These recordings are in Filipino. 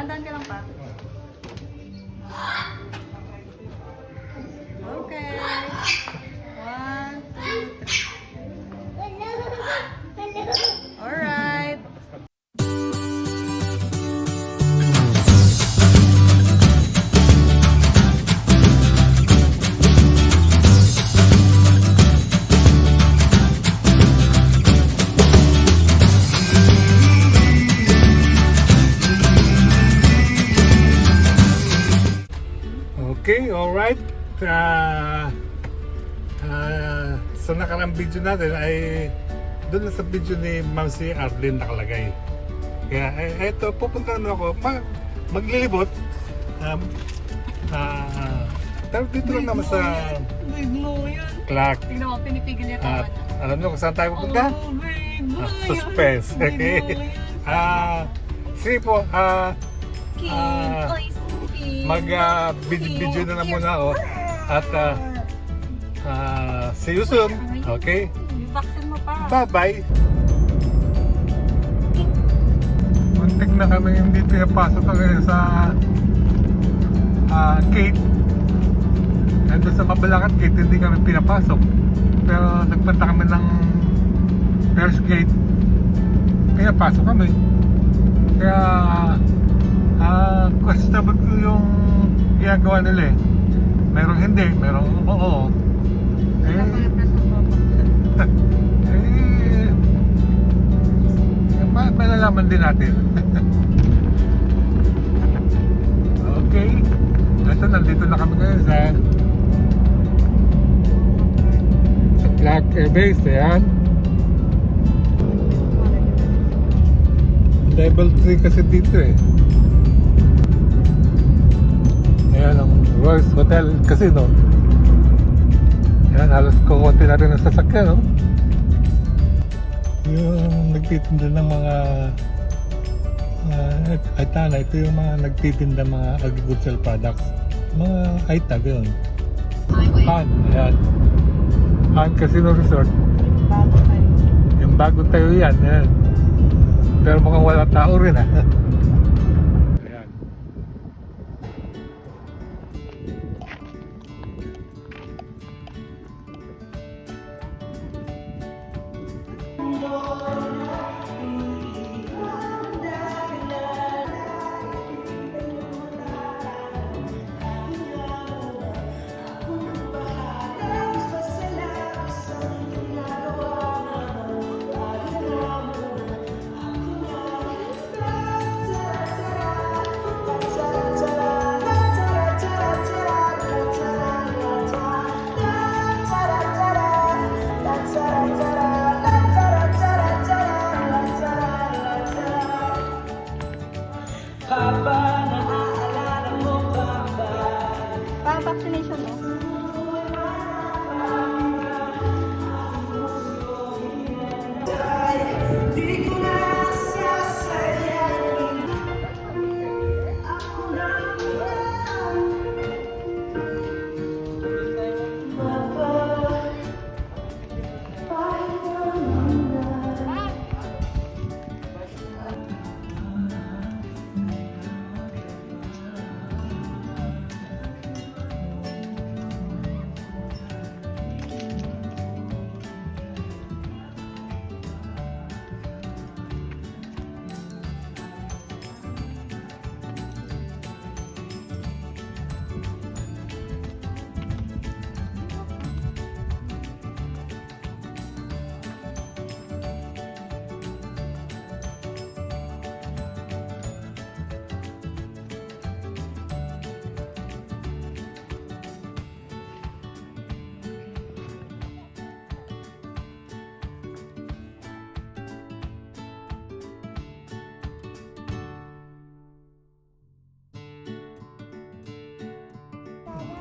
Dahan-dahan ka lang pa. Okay. 1, 2, 3. Alright. Okay, alright. Sa nakarang video natin ay doon sa video ni Ma'am si Arlene nakalagay. Kaya eto, pupunta na ako maglilibot. Pero dito lang naman sa Biglo yan. Clark. Tingnan mo, pinipigil niya tawa niya. Alam mo kung saan tayo pupunta? Suspense. Okay. Sige po, mag-video na muna ako. At see you soon. Okay? Vaccine mo pa. Bye-bye. Muntik na kami hindi pinapasok ngayon sa gate. Nandun sa Mabalacat gate, hindi kami pinapasok. Pero nagpunta kami ng first gate. Pinapasok kami. Kaya questionable yung ginagawa nila eh. Merong hindi, merong oo. Malalaman din natin. Okay. Ito, nandito na kami ngayon sa Clark Air Base. Ayan. Level 3 kasi dito eh. Ayan ang Royce Hotel Casino. Ayan, halos kukunti na rin ang sasakyan, no? Yung nagtitinda ng mga ito yung mga nagtitinda mga agricultural products. Mga Aitag yun. Han, ayan. Han Casino Resort. Yung bago tayo yan, ayan. Pero mukhang wala tao rin, ha? Ayan. Vaccination mo?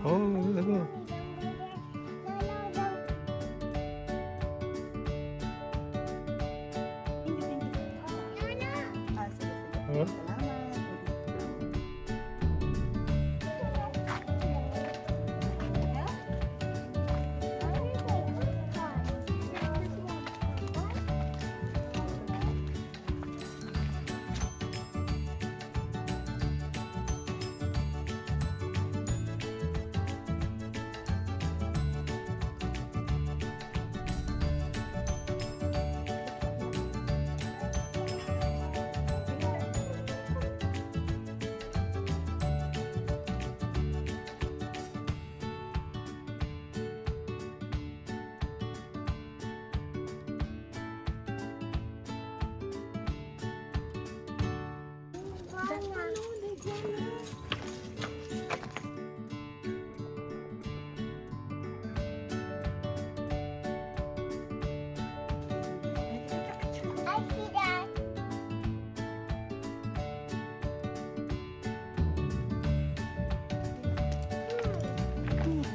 Oh, ano?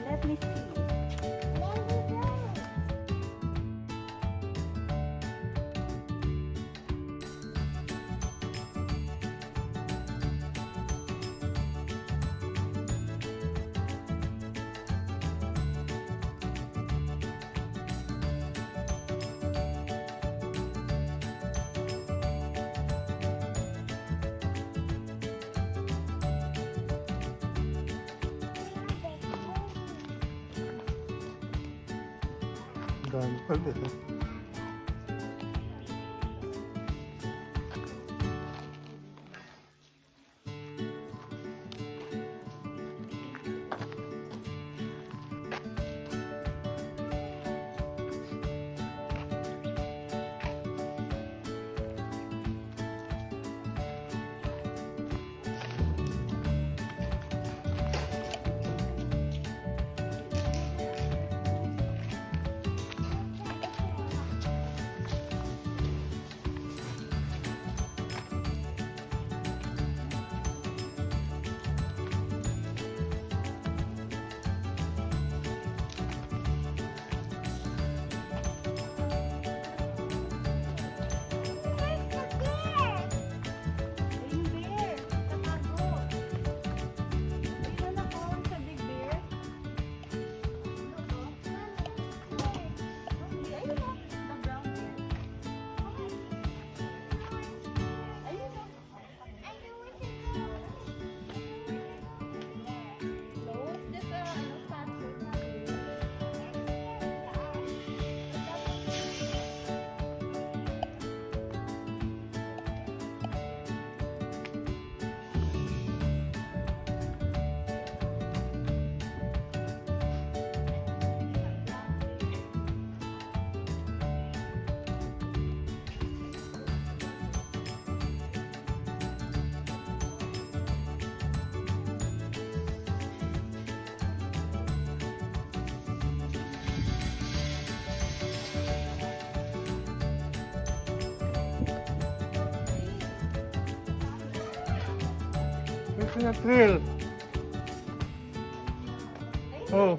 Let me see. Dami pala. It's not real. Oh,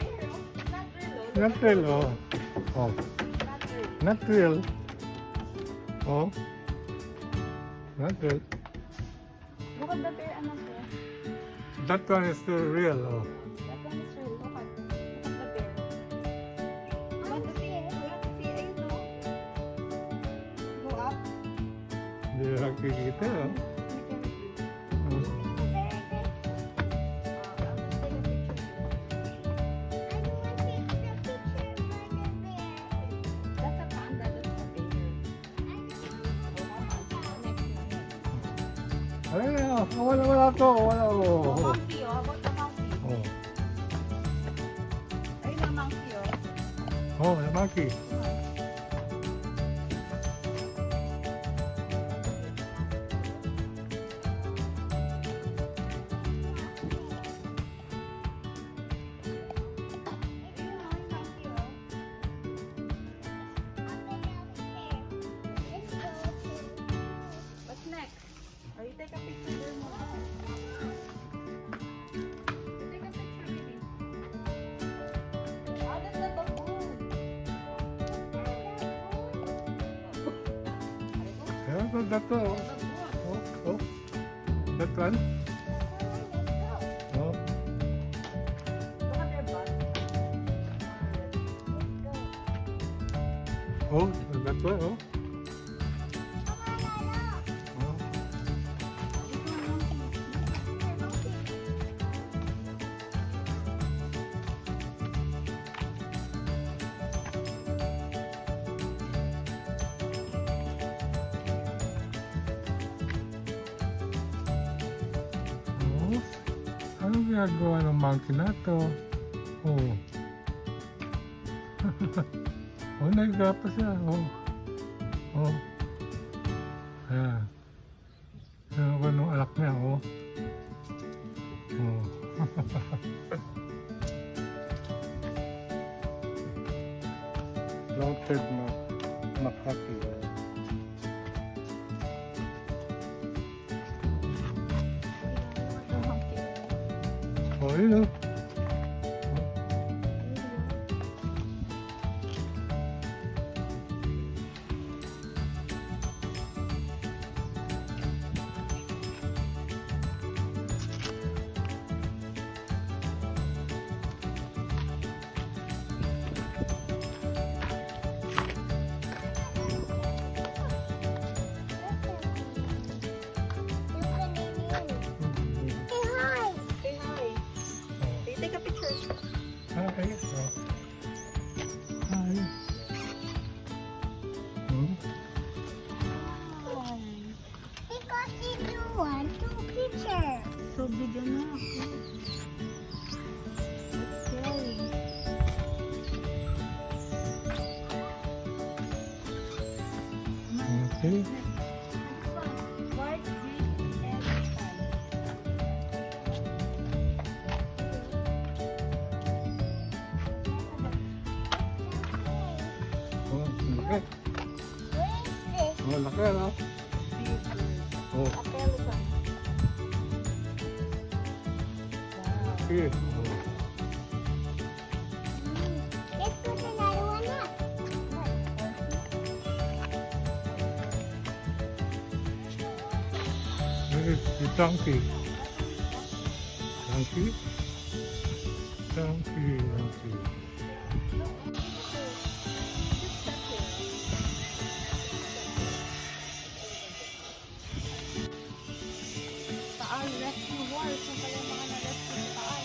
not real. Oh, oh, not real. Oh, not real. Look at the bear, anak ko. That one is still real. Oh, That one is real. Look at the bear. You want to see it? You want to see it? Ayun, no? Go up. hindi na nakikita. Oh. We can review. Oh. That's a panda. That's a bear. Ayun na. Wala to. Wala. Oh, Oh. monkey, oh. How about the monkey? Oh, Ayun na, monkey, oh. oh, the monkey. What's next? Or you take a picture there mo. You take a picture, baby. Oh, that's the baboon. Yeah, but that one. Baboon. Oh, oh. That one. Oh, Look at their butt. oh, that one. Oh. Oh. Oh, anong ginagawa ng monkey na to? Oh. Oh, nagga pa siya. Oh. Oh. Ayan. Ano nung anak niya, oh. Oh. Loaded Makati. Oh, yun, oh. Say hi. Take a picture. Okay. Oh. Hi. Hmm? Because you want to picture. So big na ako. It's scary. Okay. White, green, and tan. Oh, laki. What is this? Oh, laki, ano? Oh, A pelican. Wow. sige. Oh. Let's put another one up. This is the donkey. Donkey? Donkey. Taal, rescue wars. Yung pala yung mga na-rescue sa taal.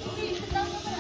Hindi na tayo pa?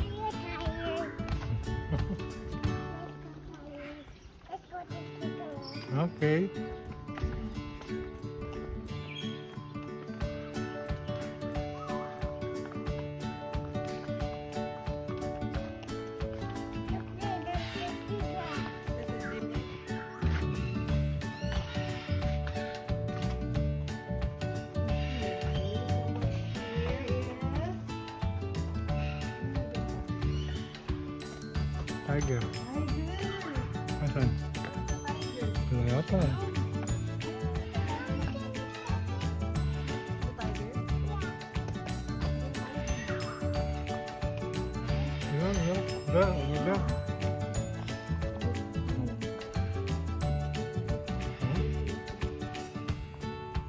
You're tired. Let's go to the Okay. This is Jimmy. Tiger. Asan? Wala yata. Yun. Ganda.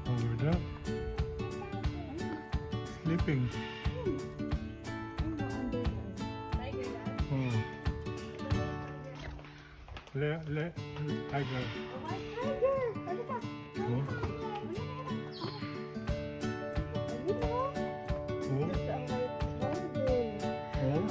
Over there. Sleeping. Oh. Tiger. White tiger. Ano ka? Oh. Oh. That's a white tiger. Oh.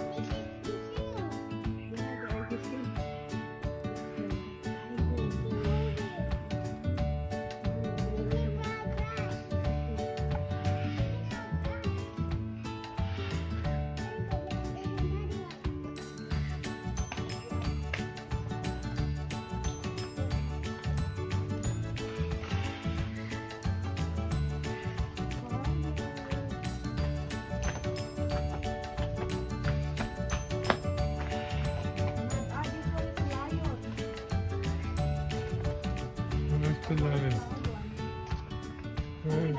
Nice to lion. Hey.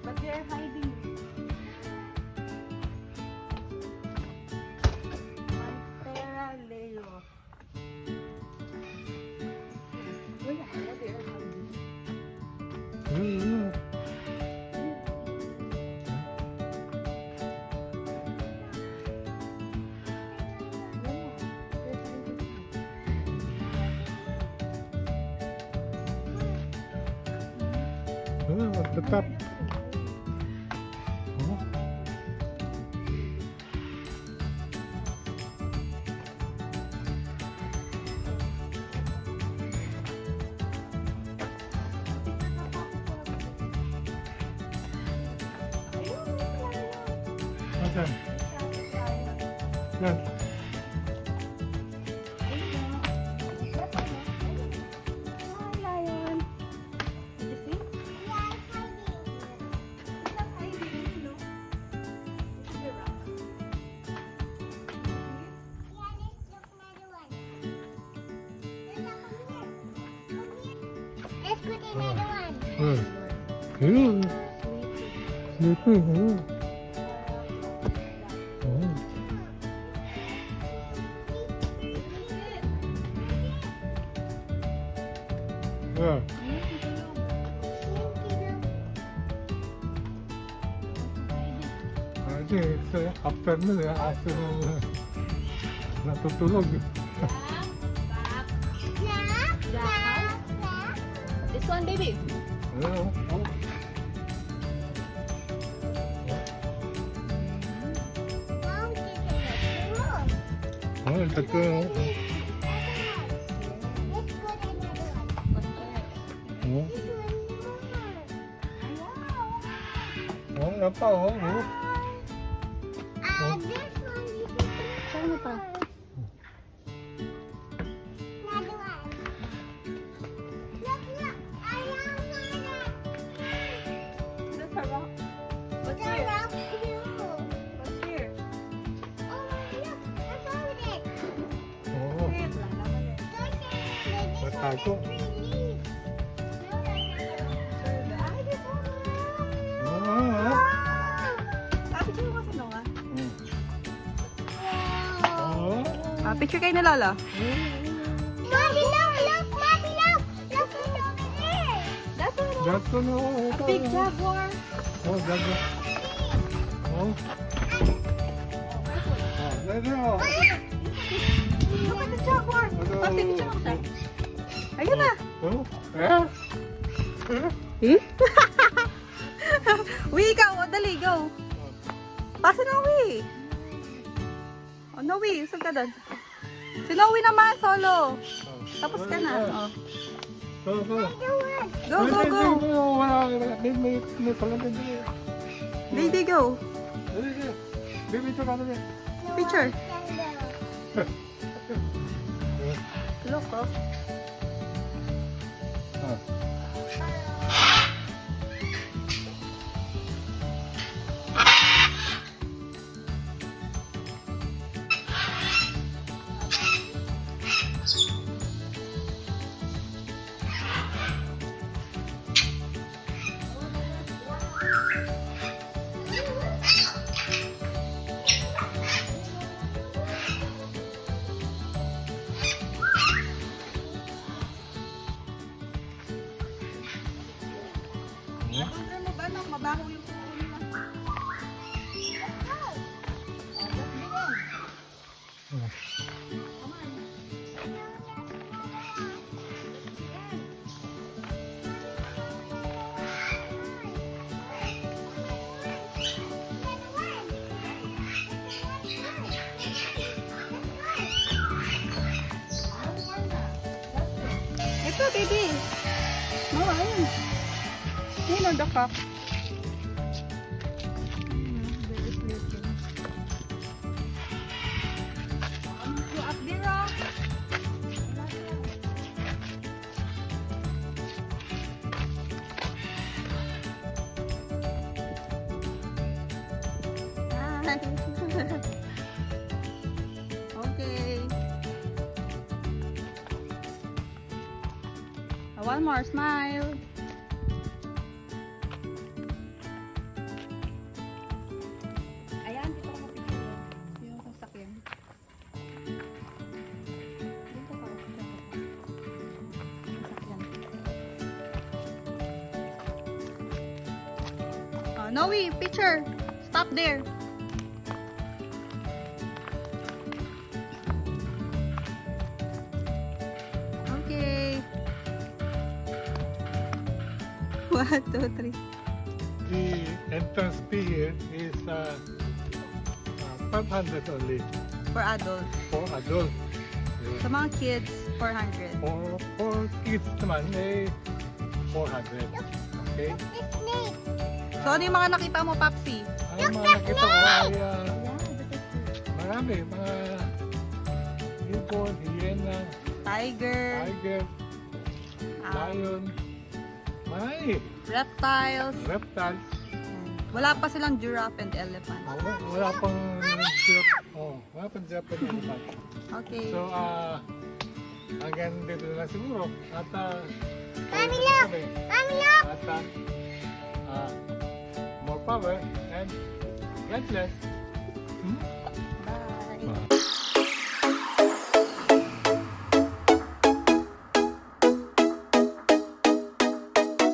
But they're hiding. Pantera Leo. Wala, they're hiding. Yeah. Oh, at the top. Oh. Asan? Yan. Lion. Did you see? It's not hiding, look. It's the rock. Let's put another one. Oh. Ew. Sleeping. Oh. Oh. Yeah. Kasi afternoon, afternoon natutulog. This one, baby. Ano? Oh. Oh, tatlo. Oh. Oh, napa, oh. Oh. Saan mo pa? That's a rock. What's here? What's here? Oh. Wait lang, laman eh. Matago. Ay, this one. Oh, oh. Picture ko sa Noah. Oh. Picture kayo na Lola. Mommy, look! Mommy, look! Look what's over there! That's one. That's one, oh. A Ito, big oh. jaguar. Oh, gago. Oh. Oh, there, oh. Look at the jaguar. Ano? Pati picture mo siya. Ayun na. Oh. Eh? Eh? Uwi ikaw. O, dali, go. Pasa na uwi. O, Noe, saan ka doon? Si Noe naman, solo. Tapos ka na. O. Go, go. Go, go, go. Wala, may palantin din. Lady, go. Dali, dali. Baby, ito ka na din. Picture. Look, oh. Ah. Ano mo ba? Mabaho yung kuko nila. Ah. baby. No, ayun. Ayun o, the cock. Baby sleeping. Go up there, oh. Hi. Okay. One more smile. Ayan, dito ako mapipili. Yung sasakyan. Dito ka. Sasakyan. Oh, Noe, picture. Stop there. Okay. 1, 2, 3. The entrance fee here is 500 only For adults. for adult. Sa mga kids, 400. For kids naman, 400. Okay? The snake. So, ano yung mga nakita mo, Papsi? Ang mga nakita ko ay Yeah, marami. Mga ibon, hyena, tiger, tiger, lion, marami. reptiles. Reptiles. Wala pa silang giraffe and elephant. Wala pang giraffe. Wala pang giraffe and elephant. Okay. So, hanggang dito na lang siguro. At, Mami, look! Mami, look! At, more power and God bless. Hmm?